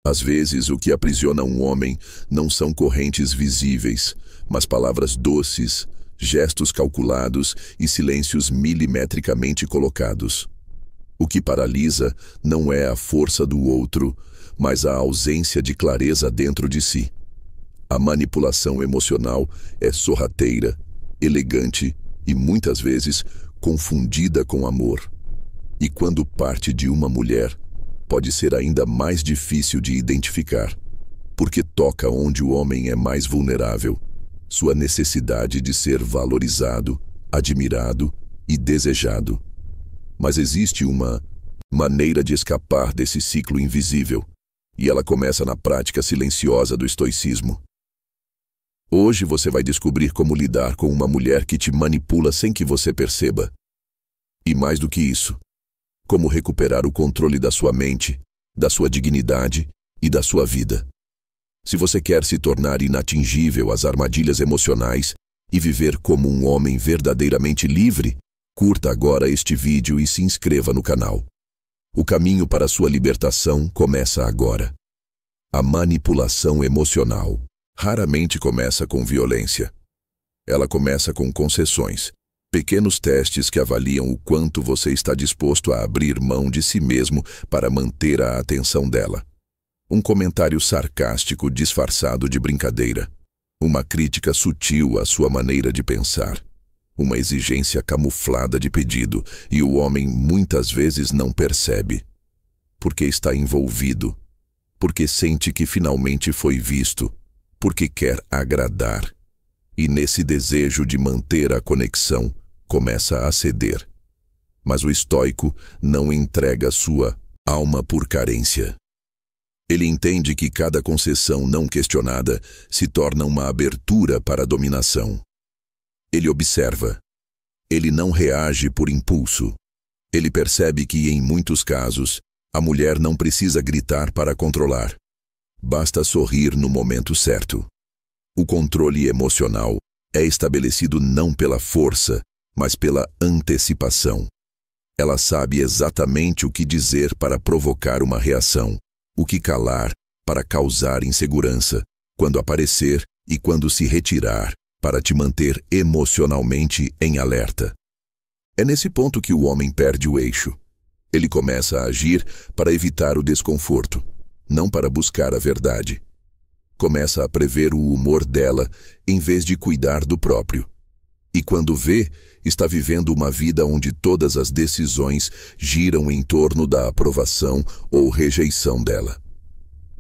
Às vezes, o que aprisiona um homem não são correntes visíveis, mas palavras doces, gestos calculados e silêncios milimetricamente colocados. O que paralisa não é a força do outro, mas a ausência de clareza dentro de si. A manipulação emocional é sorrateira, elegante e muitas vezes confundida com amor. E quando parte de uma mulher, pode ser ainda mais difícil de identificar, porque toca onde o homem é mais vulnerável, sua necessidade de ser valorizado, admirado e desejado. Mas existe uma maneira de escapar desse ciclo invisível, e ela começa na prática silenciosa do estoicismo. Hoje você vai descobrir como lidar com uma mulher que te manipula sem que você perceba. E mais do que isso, como recuperar o controle da sua mente, da sua dignidade e da sua vida. Se você quer se tornar inatingível às armadilhas emocionais e viver como um homem verdadeiramente livre, curta agora este vídeo e se inscreva no canal. O caminho para a sua libertação começa agora. A manipulação emocional raramente começa com violência. Ela começa com concessões, pequenos testes que avaliam o quanto você está disposto a abrir mão de si mesmo para manter a atenção dela. Um comentário sarcástico disfarçado de brincadeira. Uma crítica sutil à sua maneira de pensar. Uma exigência camuflada de pedido, e o homem muitas vezes não percebe. Porque está envolvido. Porque sente que finalmente foi visto. Porque quer agradar. E nesse desejo de manter a conexão, começa a ceder. Mas o estoico não entrega sua alma por carência. Ele entende que cada concessão não questionada se torna uma abertura para a dominação. Ele observa. Ele não reage por impulso. Ele percebe que, em muitos casos, a mulher não precisa gritar para controlar. Basta sorrir no momento certo. O controle emocional é estabelecido não pela força, mas pela antecipação. Ela sabe exatamente o que dizer para provocar uma reação, o que calar para causar insegurança, quando aparecer e quando se retirar, para te manter emocionalmente em alerta. É nesse ponto que o homem perde o eixo. Ele começa a agir para evitar o desconforto, não para buscar a verdade. Começa a prever o humor dela em vez de cuidar do próprio. E quando vê, está vivendo uma vida onde todas as decisões giram em torno da aprovação ou rejeição dela.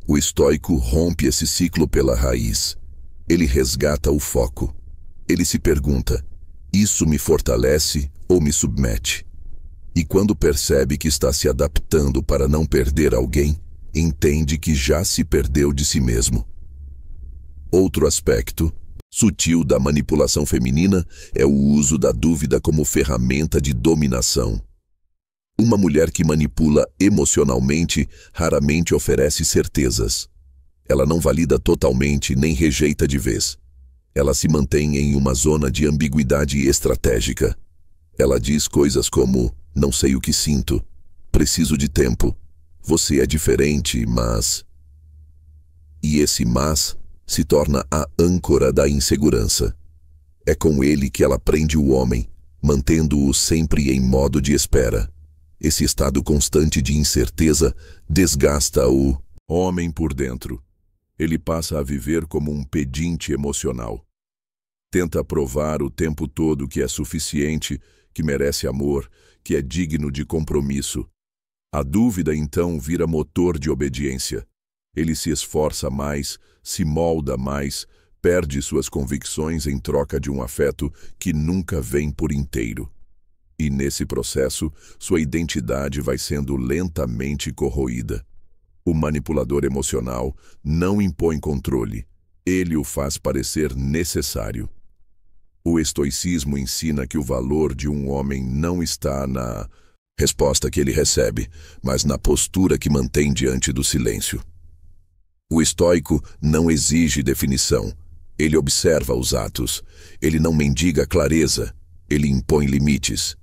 O estoico rompe esse ciclo pela raiz. Ele resgata o foco. Ele se pergunta: isso me fortalece ou me submete? E quando percebe que está se adaptando para não perder alguém, entende que já se perdeu de si mesmo. Outro aspecto sutil da manipulação feminina é o uso da dúvida como ferramenta de dominação. Uma mulher que manipula emocionalmente raramente oferece certezas. Ela não valida totalmente nem rejeita de vez. Ela se mantém em uma zona de ambiguidade estratégica. Ela diz coisas como: não sei o que sinto, preciso de tempo, você é diferente, mas... E esse mas se torna a âncora da insegurança. É com ele que ela prende o homem, mantendo-o sempre em modo de espera. Esse estado constante de incerteza desgasta o homem por dentro. Ele passa a viver como um pedinte emocional. Tenta provar o tempo todo que é suficiente, que merece amor, que é digno de compromisso. A dúvida, então, vira motor de obediência. Ele se esforça mais, se molda mais, perde suas convicções em troca de um afeto que nunca vem por inteiro. E nesse processo, sua identidade vai sendo lentamente corroída. O manipulador emocional não impõe controle, ele o faz parecer necessário. O estoicismo ensina que o valor de um homem não está na resposta que ele recebe, mas na postura que mantém diante do silêncio. O estoico não exige definição, ele observa os atos, ele não mendiga clareza, ele impõe limites.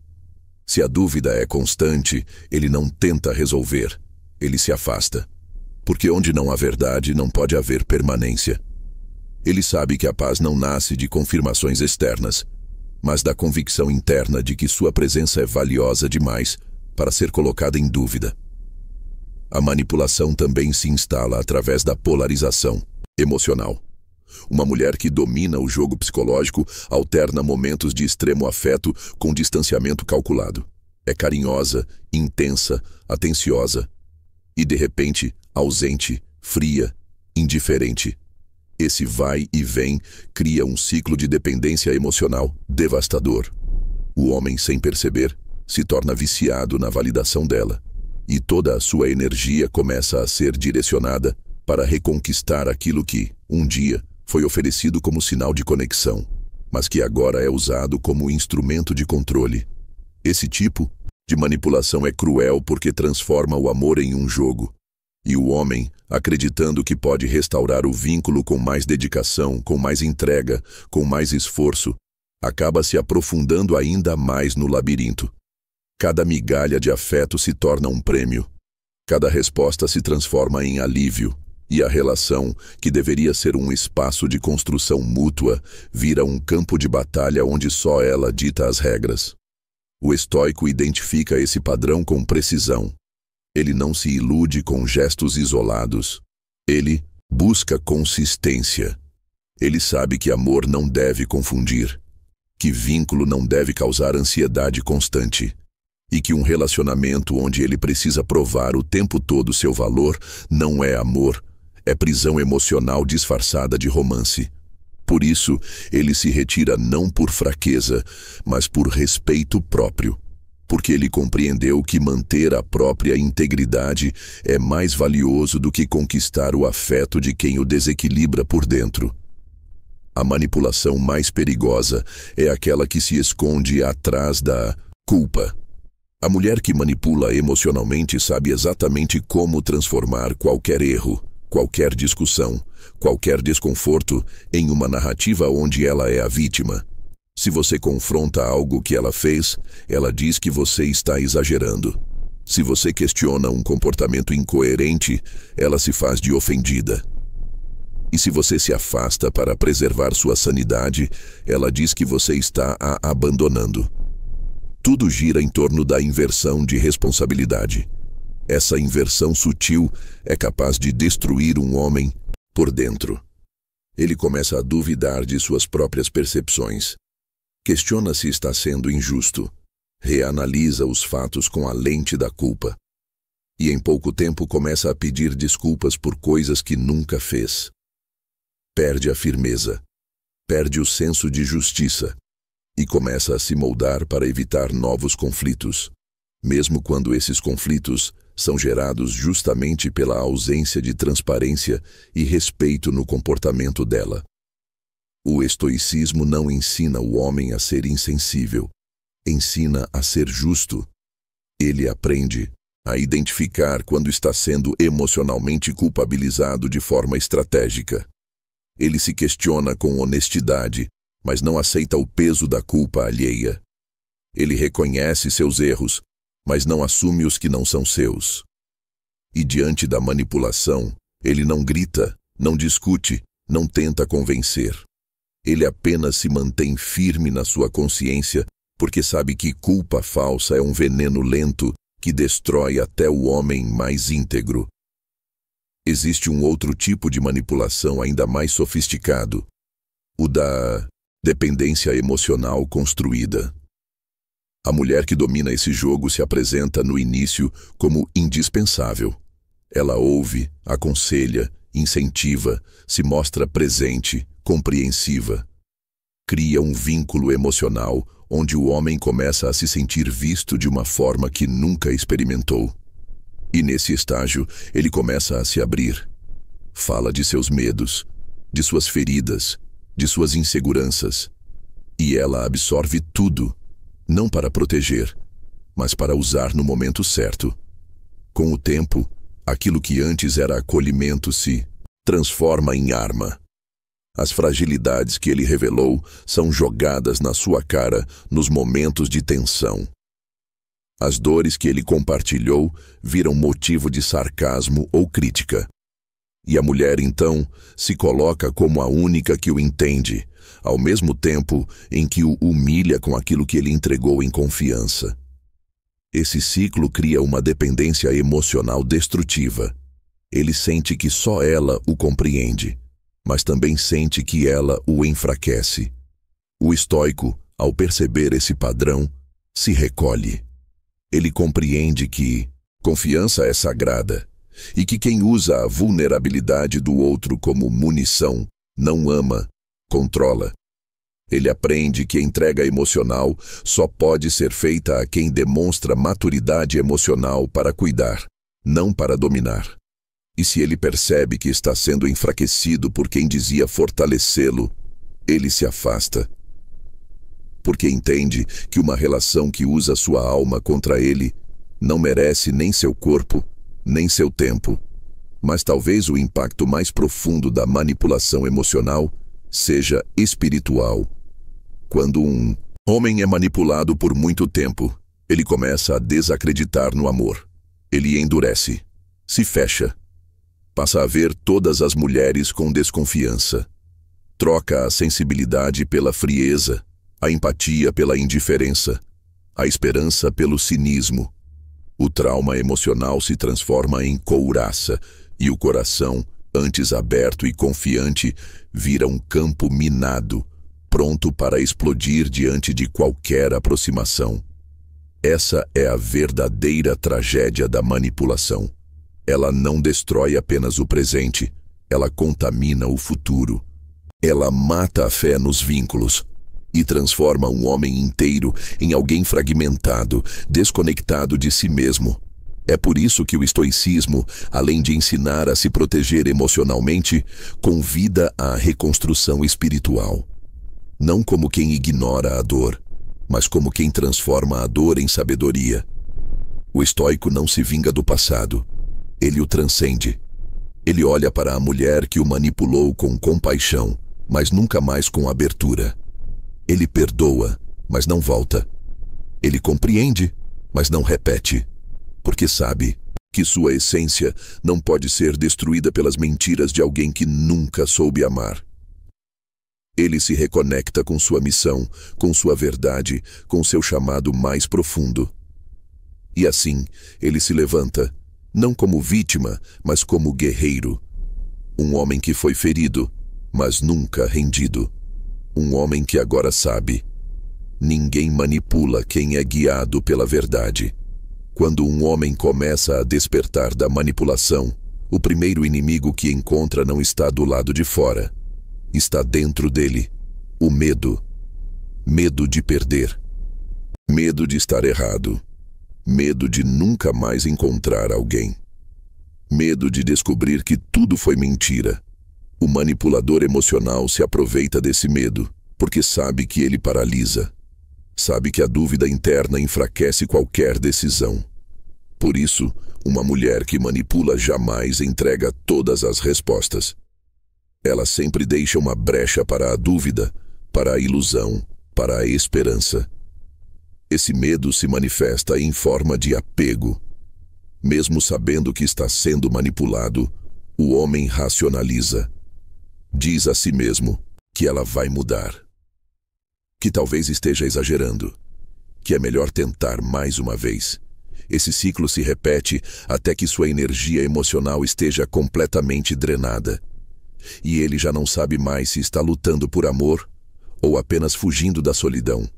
Se a dúvida é constante, ele não tenta resolver, ele se afasta. Porque onde não há verdade, não pode haver permanência. Ele sabe que a paz não nasce de confirmações externas, mas da convicção interna de que sua presença é valiosa demais para ser colocada em dúvida. A manipulação também se instala através da polarização emocional. Uma mulher que domina o jogo psicológico alterna momentos de extremo afeto com distanciamento calculado. É carinhosa, intensa, atenciosa e, de repente, ausente, fria, indiferente. Esse vai e vem cria um ciclo de dependência emocional devastador. O homem, sem perceber, se torna viciado na validação dela, e toda a sua energia começa a ser direcionada para reconquistar aquilo que, um dia, foi oferecido como sinal de conexão, mas que agora é usado como instrumento de controle. Esse tipo de manipulação é cruel porque transforma o amor em um jogo. E o homem, acreditando que pode restaurar o vínculo com mais dedicação, com mais entrega, com mais esforço, acaba se aprofundando ainda mais no labirinto. Cada migalha de afeto se torna um prêmio. Cada resposta se transforma em alívio. E a relação, que deveria ser um espaço de construção mútua, vira um campo de batalha onde só ela dita as regras. O estoico identifica esse padrão com precisão. Ele não se ilude com gestos isolados. Ele busca consistência. Ele sabe que amor não deve confundir, que vínculo não deve causar ansiedade constante, e que um relacionamento onde ele precisa provar o tempo todo seu valor não é amor, é prisão emocional disfarçada de romance. Por isso, ele se retira não por fraqueza, mas por respeito próprio. Porque ele compreendeu que manter a própria integridade é mais valioso do que conquistar o afeto de quem o desequilibra por dentro. A manipulação mais perigosa é aquela que se esconde atrás da culpa. A mulher que manipula emocionalmente sabe exatamente como transformar qualquer erro, qualquer discussão, qualquer desconforto em uma narrativa onde ela é a vítima. Se você confronta algo que ela fez, ela diz que você está exagerando. Se você questiona um comportamento incoerente, ela se faz de ofendida. E se você se afasta para preservar sua sanidade, ela diz que você está a abandonando. Tudo gira em torno da inversão de responsabilidade. Essa inversão sutil é capaz de destruir um homem por dentro. Ele começa a duvidar de suas próprias percepções. Questiona se está sendo injusto. Reanalisa os fatos com a lente da culpa. E em pouco tempo começa a pedir desculpas por coisas que nunca fez. Perde a firmeza. Perde o senso de justiça. E começa a se moldar para evitar novos conflitos, mesmo quando esses conflitos são gerados justamente pela ausência de transparência e respeito no comportamento dela. O estoicismo não ensina o homem a ser insensível, ensina a ser justo. Ele aprende a identificar quando está sendo emocionalmente culpabilizado de forma estratégica. Ele se questiona com honestidade, mas não aceita o peso da culpa alheia. Ele reconhece seus erros, mas não assume os que não são seus. E diante da manipulação, ele não grita, não discute, não tenta convencer. Ele apenas se mantém firme na sua consciência, porque sabe que culpa falsa é um veneno lento que destrói até o homem mais íntegro. Existe um outro tipo de manipulação ainda mais sofisticado, o da dependência emocional construída. A mulher que domina esse jogo se apresenta no início como indispensável. Ela ouve, aconselha, incentiva, se mostra presente, compreensiva. Cria um vínculo emocional onde o homem começa a se sentir visto de uma forma que nunca experimentou. E nesse estágio, ele começa a se abrir. Fala de seus medos, de suas feridas, de suas inseguranças. E ela absorve tudo, não para proteger, mas para usar no momento certo. Com o tempo, aquilo que antes era acolhimento se transforma em arma. As fragilidades que ele revelou são jogadas na sua cara nos momentos de tensão. As dores que ele compartilhou viram motivo de sarcasmo ou crítica, E a mulher, então, se coloca como a única que o entende, ao mesmo tempo em que o humilha com aquilo que ele entregou em confiança. Esse ciclo cria uma dependência emocional destrutiva. Ele sente que só ela o compreende, mas também sente que ela o enfraquece. O estoico, ao perceber esse padrão, se recolhe. Ele compreende que confiança é sagrada e que quem usa a vulnerabilidade do outro como munição não ama, controla. Ele aprende que a entrega emocional só pode ser feita a quem demonstra maturidade emocional para cuidar, não para dominar. E se ele percebe que está sendo enfraquecido por quem dizia fortalecê-lo, ele se afasta. Porque entende que uma relação que usa sua alma contra ele não merece nem seu corpo, nem seu tempo. Mas talvez o impacto mais profundo da manipulação emocional seja espiritual. Quando um homem é manipulado por muito tempo, ele começa a desacreditar no amor. Ele endurece, se fecha, passa a ver todas as mulheres com desconfiança. Troca a sensibilidade pela frieza, a empatia pela indiferença, a esperança pelo cinismo. O trauma emocional se transforma em couraça e o coração, antes aberto e confiante, vira um campo minado, pronto para explodir diante de qualquer aproximação. Essa é a verdadeira tragédia da manipulação. Ela não destrói apenas o presente, ela contamina o futuro. Ela mata a fé nos vínculos e transforma um homem inteiro em alguém fragmentado, desconectado de si mesmo. É por isso que o estoicismo, além de ensinar a se proteger emocionalmente, convida à reconstrução espiritual. Não como quem ignora a dor, mas como quem transforma a dor em sabedoria. O estoico não se vinga do passado, ele o transcende. Ele olha para a mulher que o manipulou com compaixão, mas nunca mais com abertura. Ele perdoa, mas não volta. Ele compreende, mas não repete, porque sabe que sua essência não pode ser destruída pelas mentiras de alguém que nunca soube amar. Ele se reconecta com sua missão, com sua verdade, com seu chamado mais profundo. E assim, ele se levanta, não como vítima, mas como guerreiro. Um homem que foi ferido, mas nunca rendido. Um homem que agora sabe: ninguém manipula quem é guiado pela verdade. Quando um homem começa a despertar da manipulação, o primeiro inimigo que encontra não está do lado de fora. Está dentro dele, o medo. Medo de perder. Medo de estar errado. Medo de nunca mais encontrar alguém. Medo de descobrir que tudo foi mentira. O manipulador emocional se aproveita desse medo, porque sabe que ele paralisa. Sabe que a dúvida interna enfraquece qualquer decisão. Por isso, uma mulher que manipula jamais entrega todas as respostas. Ela sempre deixa uma brecha para a dúvida, para a ilusão, para a esperança. Esse medo se manifesta em forma de apego. Mesmo sabendo que está sendo manipulado, o homem racionaliza. Diz a si mesmo que ela vai mudar. Que talvez esteja exagerando. Que é melhor tentar mais uma vez. Esse ciclo se repete até que sua energia emocional esteja completamente drenada. E ele já não sabe mais se está lutando por amor ou apenas fugindo da solidão.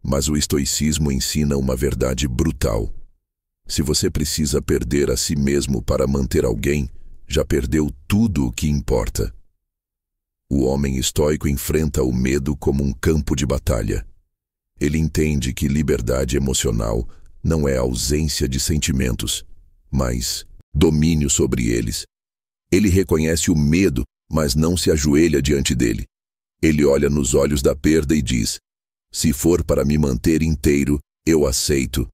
Mas o estoicismo ensina uma verdade brutal. Se você precisa perder a si mesmo para manter alguém, já perdeu tudo o que importa. O homem estoico enfrenta o medo como um campo de batalha. Ele entende que liberdade emocional não é ausência de sentimentos, mas domínio sobre eles. Ele reconhece o medo, mas não se ajoelha diante dele. Ele olha nos olhos da perda e diz: se for para me manter inteiro, eu aceito.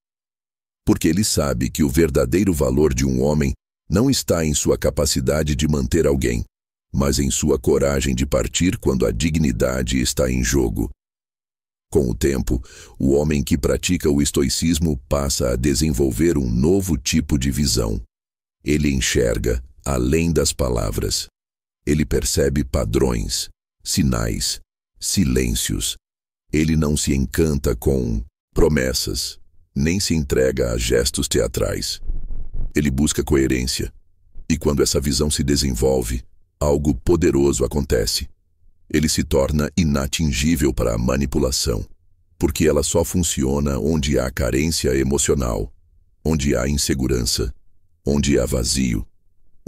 Porque ele sabe que o verdadeiro valor de um homem não está em sua capacidade de manter alguém, mas em sua coragem de partir quando a dignidade está em jogo. Com o tempo, o homem que pratica o estoicismo passa a desenvolver um novo tipo de visão. Ele enxerga, além das palavras. Ele percebe padrões, sinais, silêncios. Ele não se encanta com promessas, nem se entrega a gestos teatrais. Ele busca coerência. E quando essa visão se desenvolve, algo poderoso acontece. Ele se torna inatingível para a manipulação, porque ela só funciona onde há carência emocional, onde há insegurança, onde há vazio.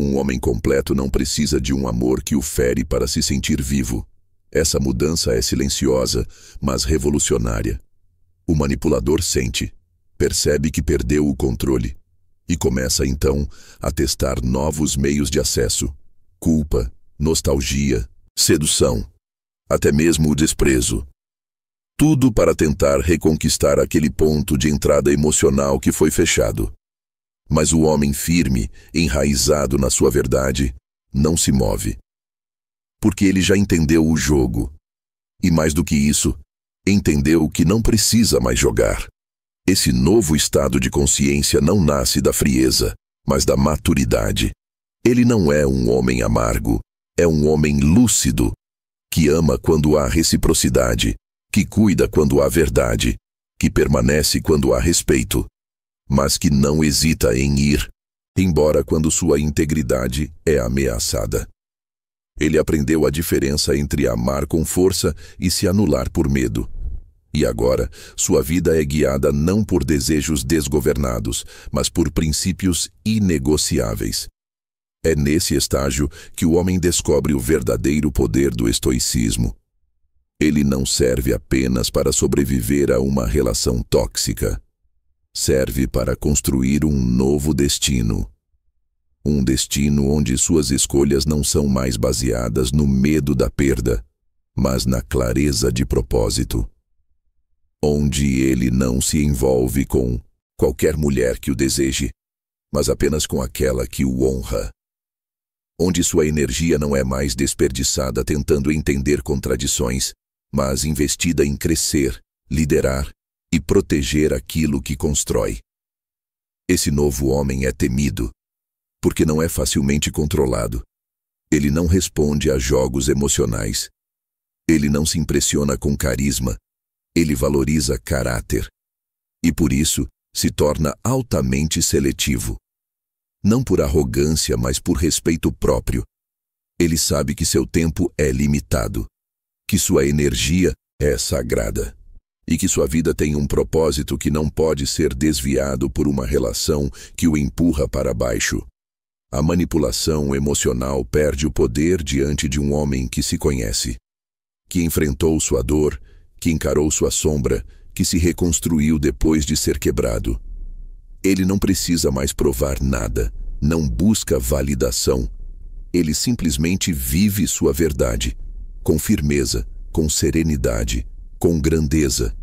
Um homem completo não precisa de um amor que o fere para se sentir vivo. Essa mudança é silenciosa, mas revolucionária. O manipulador sente, percebe que perdeu o controle e começa então a testar novos meios de acesso: culpa, nostalgia, sedução, até mesmo o desprezo. Tudo para tentar reconquistar aquele ponto de entrada emocional que foi fechado. Mas o homem firme, enraizado na sua verdade, não se move. Porque ele já entendeu o jogo. E mais do que isso, entendeu que não precisa mais jogar. Esse novo estado de consciência não nasce da frieza, mas da maturidade. Ele não é um homem amargo, é um homem lúcido, que ama quando há reciprocidade, que cuida quando há verdade, que permanece quando há respeito, mas que não hesita em ir, embora quando sua integridade é ameaçada. Ele aprendeu a diferença entre amar com força e se anular por medo. E agora, sua vida é guiada não por desejos desgovernados, mas por princípios inegociáveis. É nesse estágio que o homem descobre o verdadeiro poder do estoicismo. Ele não serve apenas para sobreviver a uma relação tóxica. Serve para construir um novo destino. Um destino onde suas escolhas não são mais baseadas no medo da perda, mas na clareza de propósito. Onde ele não se envolve com qualquer mulher que o deseje, mas apenas com aquela que o honra. Onde sua energia não é mais desperdiçada tentando entender contradições, mas investida em crescer, liderar e proteger aquilo que constrói. Esse novo homem é temido, porque não é facilmente controlado. Ele não responde a jogos emocionais. Ele não se impressiona com carisma. Ele valoriza caráter. E por isso, se torna altamente seletivo. Não por arrogância, mas por respeito próprio. Ele sabe que seu tempo é limitado, que sua energia é sagrada e que sua vida tem um propósito que não pode ser desviado por uma relação que o empurra para baixo. A manipulação emocional perde o poder diante de um homem que se conhece, que enfrentou sua dor, que encarou sua sombra, que se reconstruiu depois de ser quebrado. Ele não precisa mais provar nada, não busca validação. Ele simplesmente vive sua verdade, com firmeza, com serenidade, com grandeza.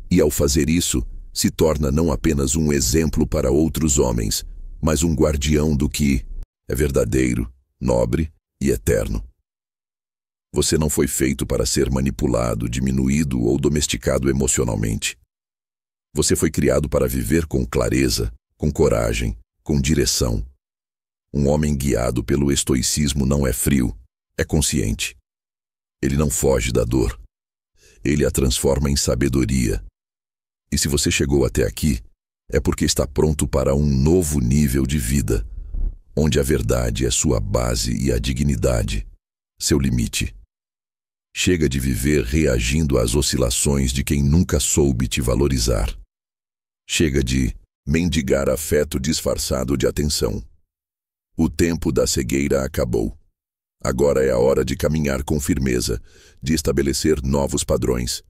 E ao fazer isso, se torna não apenas um exemplo para outros homens, mas um guardião do que é verdadeiro, nobre e eterno. Você não foi feito para ser manipulado, diminuído ou domesticado emocionalmente. Você foi criado para viver com clareza, com coragem, com direção. Um homem guiado pelo estoicismo não é frio, é consciente. Ele não foge da dor. Ele a transforma em sabedoria. E se você chegou até aqui, é porque está pronto para um novo nível de vida, onde a verdade é sua base e a dignidade, seu limite. Chega de viver reagindo às oscilações de quem nunca soube te valorizar. Chega de mendigar afeto disfarçado de atenção. O tempo da cegueira acabou. Agora é a hora de caminhar com firmeza, de estabelecer novos padrões,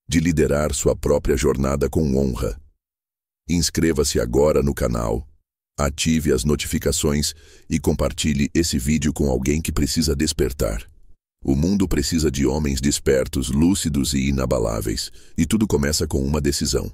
de liderar sua própria jornada com honra. Inscreva-se agora no canal, ative as notificações e compartilhe esse vídeo com alguém que precisa despertar. O mundo precisa de homens despertos, lúcidos e inabaláveis, e tudo começa com uma decisão.